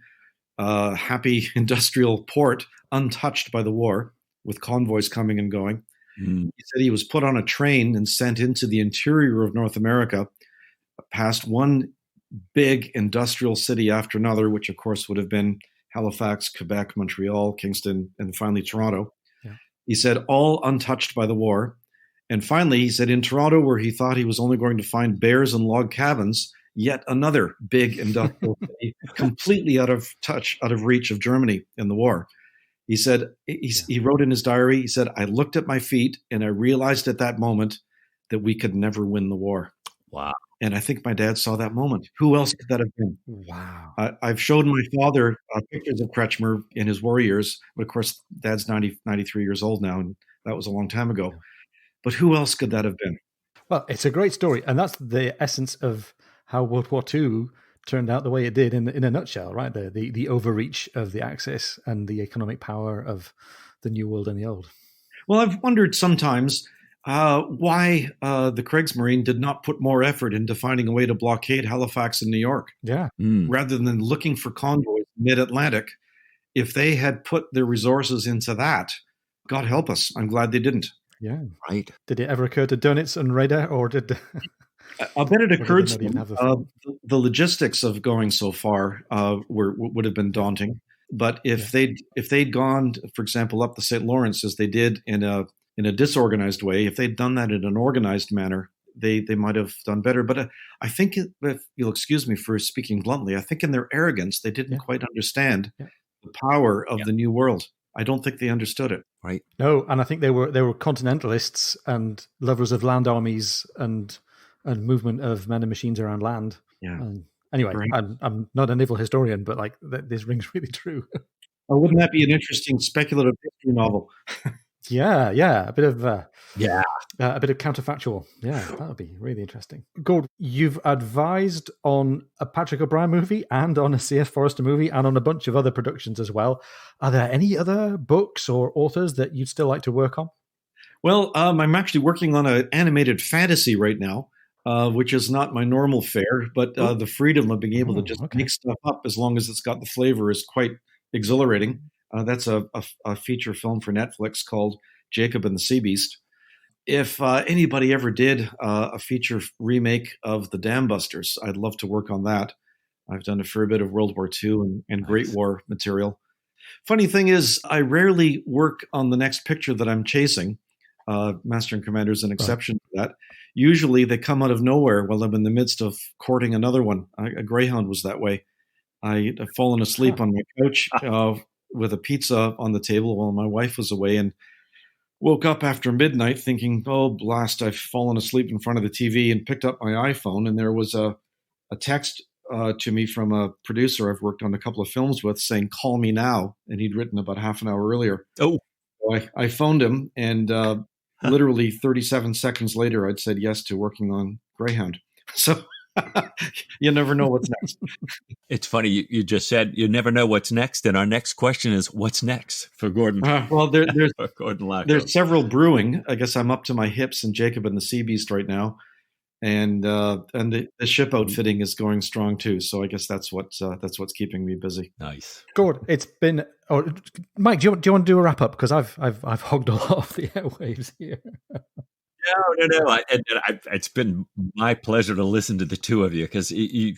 C: happy industrial port untouched by the war, with convoys coming and going.
B: Mm.
C: He said he was put on a train and sent into the interior of North America, past one big industrial city after another, which of course would have been Halifax, Quebec, Montreal, Kingston, and finally Toronto.
A: Yeah.
C: He said all untouched by the war. And finally, he said in Toronto, where he thought he was only going to find bears and log cabins, yet another big industrial city, completely out of touch, out of reach of Germany in the war. He said, he wrote in his diary, he said, I looked at my feet and I realized at that moment that we could never win the war.
B: Wow.
C: And I think my dad saw that moment. Who else could that have been?
A: Wow.
C: I've showed my father pictures of Kretschmer in his war years. But of course, Dad's 93 years old now, and that was a long time ago.
A: Yeah.
C: But who else could that have been?
A: Well, it's a great story. And that's the essence of how World War II turned out the way it did in a nutshell, right? The overreach of the Axis and the economic power of the New World and the Old.
C: Well, I've wondered sometimes why the Kriegsmarine did not put more effort into finding a way to blockade Halifax and New York.
A: Yeah.
C: Rather than looking for convoys mid-Atlantic. If they had put their resources into that, God help us, I'm glad they didn't.
A: Yeah.
B: Right.
A: Did it ever occur to Dönitz and Raeder, or did...
C: I bet it occurred to
A: them.
C: them. The logistics of going so far would have been daunting. But if they'd gone, for example, up the St. Lawrence as they did in a disorganized way, if they'd done that in an organized manner, they might have done better. But I think, if you'll excuse me for speaking bluntly, I think in their arrogance they didn't quite understand the power of the New World. I don't think they understood it.
B: Right.
A: No, and I think they were continentalists and lovers of land armies and movement of men and machines around land.
C: Yeah.
A: And anyway, I'm not a naval historian, but like this rings really true.
C: Wouldn't that be an interesting speculative history novel?
A: Yeah, a bit of
B: a
A: bit of counterfactual. Yeah, that would be really interesting. Gord, you've advised on a Patrick O'Brian movie and on a C.S. Forrester movie and on a bunch of other productions as well. Are there any other books or authors that you'd still like to work on?
C: Well, I'm actually working on an animated fantasy right now, which is not my normal fare, but the freedom of being able to just make stuff up as long as it's got the flavor is quite exhilarating. That's a feature film for Netflix called Jacob and the Sea Beast. If anybody ever did a feature remake of The Dam Busters, I'd love to work on that. I've done a fair bit of World War II and Great War material. Funny thing is, I rarely work on the next picture that I'm chasing. Master and Commander is an exception to that. Usually they come out of nowhere while I'm in the midst of courting another one. A Greyhound was that way. I'd fallen asleep on my couch with a pizza on the table while my wife was away, and woke up after midnight thinking, oh, blast, I've fallen asleep in front of the TV, and picked up my iPhone, and there was a text to me from a producer I've worked on a couple of films with saying, call me now. And he'd written about half an hour earlier.
B: Oh,
C: so I phoned him, and literally 37 seconds later, I'd said yes to working on Greyhound. So you never know what's next.
B: It's funny. You just said you never know what's next. And our next question is, what's next for Gordon?
C: Well, there's
B: Gordon Laco.
C: There's several brewing. I guess I'm up to my hips in Jacob and the Sea Beast right now. And the ship outfitting is going strong too. So I guess that's what's keeping me busy.
B: Nice.
A: Gord, it's been. Oh, Mike, do you want to do a wrap up, because I've hogged a lot of the airwaves here.
B: No. It's been my pleasure to listen to the two of you, because Ian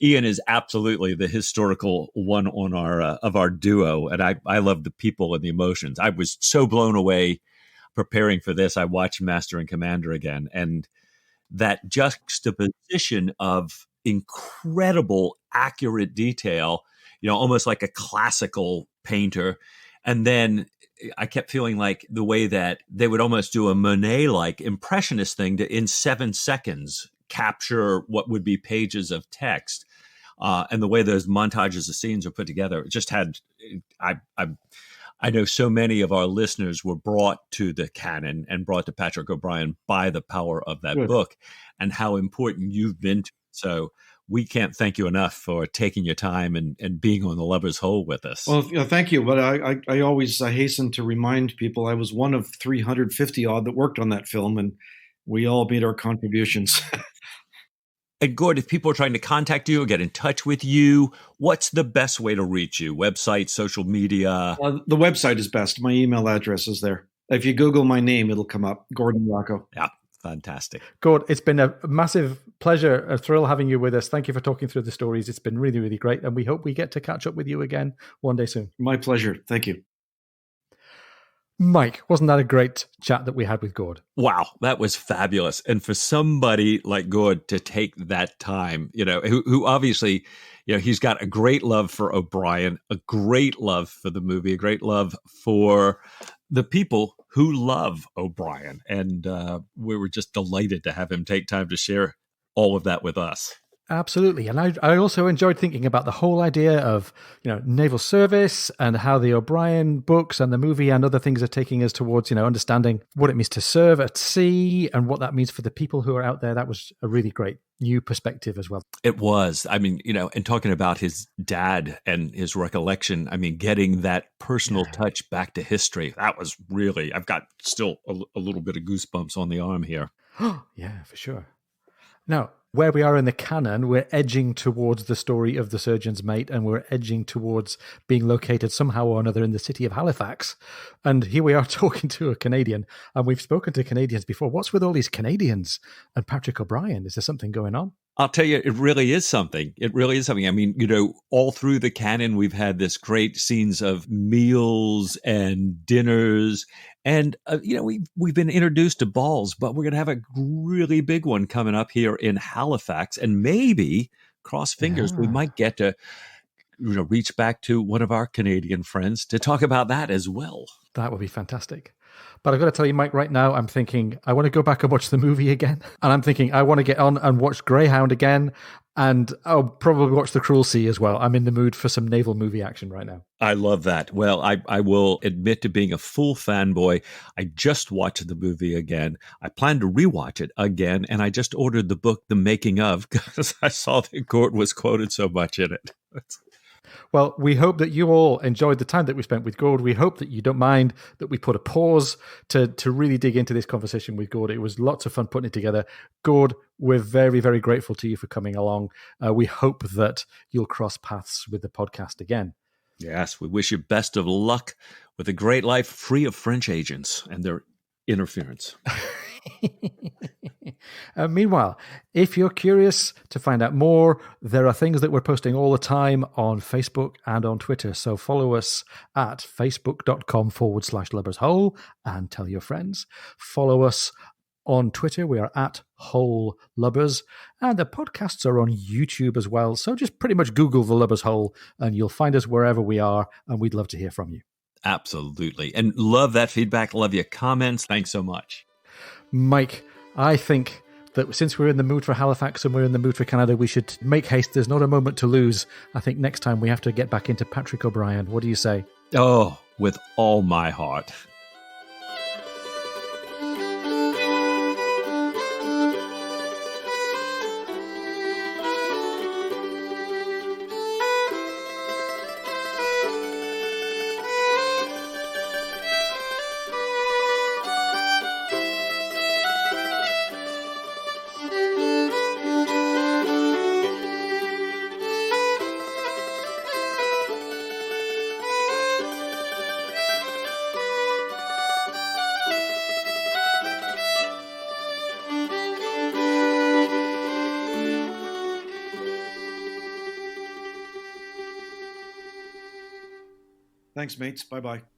B: is absolutely the historical one on our duo, and I love the people and the emotions. I was so blown away preparing for this. I watched Master and Commander again, and that juxtaposition of incredible, accurate detail, almost like a classical painter. And then I kept feeling like the way that they would almost do a Monet-like impressionist thing to, in 7 seconds, capture what would be pages of text. And the way those montages of scenes are put together, it just had, I know so many of our listeners were brought to the canon and brought to Patrick O'Brian by the power of that book, and how important you've been to it. So we can't thank you enough for taking your time and being on the Lover's Hole with us.
C: Well, thank you. But I always hasten to remind people I was one of 350 odd that worked on that film, and we all made our contributions.
B: And Gord, if people are trying to contact you or get in touch with you, what's the best way to reach you? Website, social media?
C: The website is best. My email address is there. If you Google my name, it'll come up, Gordon Laco.
B: Yeah, fantastic.
A: Gord, it's been a massive pleasure, a thrill having you with us. Thank you for talking through the stories. It's been really, really great. And we hope we get to catch up with you again one day soon.
C: My pleasure. Thank you.
A: Mike, wasn't that a great chat that we had with Gord?
B: Wow, that was fabulous. And for somebody like Gord to take that time, who obviously, he's got a great love for O'Brien, a great love for the movie, a great love for the people who love O'Brien. And we were just delighted to have him take time to share all of that with us.
A: Absolutely. And I also enjoyed thinking about the whole idea of, naval service and how the O'Brien books and the movie and other things are taking us towards, understanding what it means to serve at sea and what that means for the people who are out there. That was a really great new perspective as well.
B: It was. I mean, and talking about his dad and his recollection, I mean, getting that personal touch back to history, that was really, I've got still a little bit of goosebumps on the arm here.
A: Yeah, for sure. Now, where we are in the canon, we're edging towards the story of the surgeon's mate, and we're edging towards being located somehow or another in the city of Halifax. And here we are talking to a Canadian, and we've spoken to Canadians before. What's with all these Canadians and Patrick O'Brien? Is there something going on?
B: I'll tell you, it really is something. It really is something. I mean, all through the canon, we've had this great scenes of meals and dinners. And, we've been introduced to balls, but we're going to have a really big one coming up here in Halifax. And maybe, cross fingers, we might get to, reach back to one of our Canadian friends to talk about that as well.
A: That would be fantastic. But I've got to tell you, Mike, right now, I'm thinking I want to go back and watch the movie again. And I'm thinking I want to get on and watch Greyhound again. And I'll probably watch The Cruel Sea as well. I'm in the mood for some naval movie action right now.
B: I love that. Well, I will admit to being a full fanboy. I just watched the movie again. I plan to rewatch it again. And I just ordered the book, The Making of, because I saw that Gord was quoted so much in it.
A: Well, we hope that you all enjoyed the time that we spent with Gord. We hope that you don't mind that we put a pause to really dig into this conversation with Gord. It was lots of fun putting it together. Gord, we're very, very grateful to you for coming along. We hope that you'll cross paths with the podcast again.
B: Yes, we wish you best of luck with a great life free of French agents and their interference.
A: Meanwhile, if you're curious to find out more, there are things that we're posting all the time on Facebook and on Twitter. So follow us at facebook.com/lubbershole and tell your friends. Follow us on Twitter. We are at Hole Lubbers, and the podcasts are on YouTube as well. So just pretty much Google the Lubbers Hole and you'll find us wherever we are, and we'd love to hear from you.
B: Absolutely. And love that feedback. Love your comments. Thanks so much.
A: Mike, I think that since we're in the mood for Halifax and we're in the mood for Canada, we should make haste. There's not a moment to lose. I think next time we have to get back into Patrick O'Brien. What do you say?
B: Oh, with all my heart.
C: Thanks, mates. Bye-bye.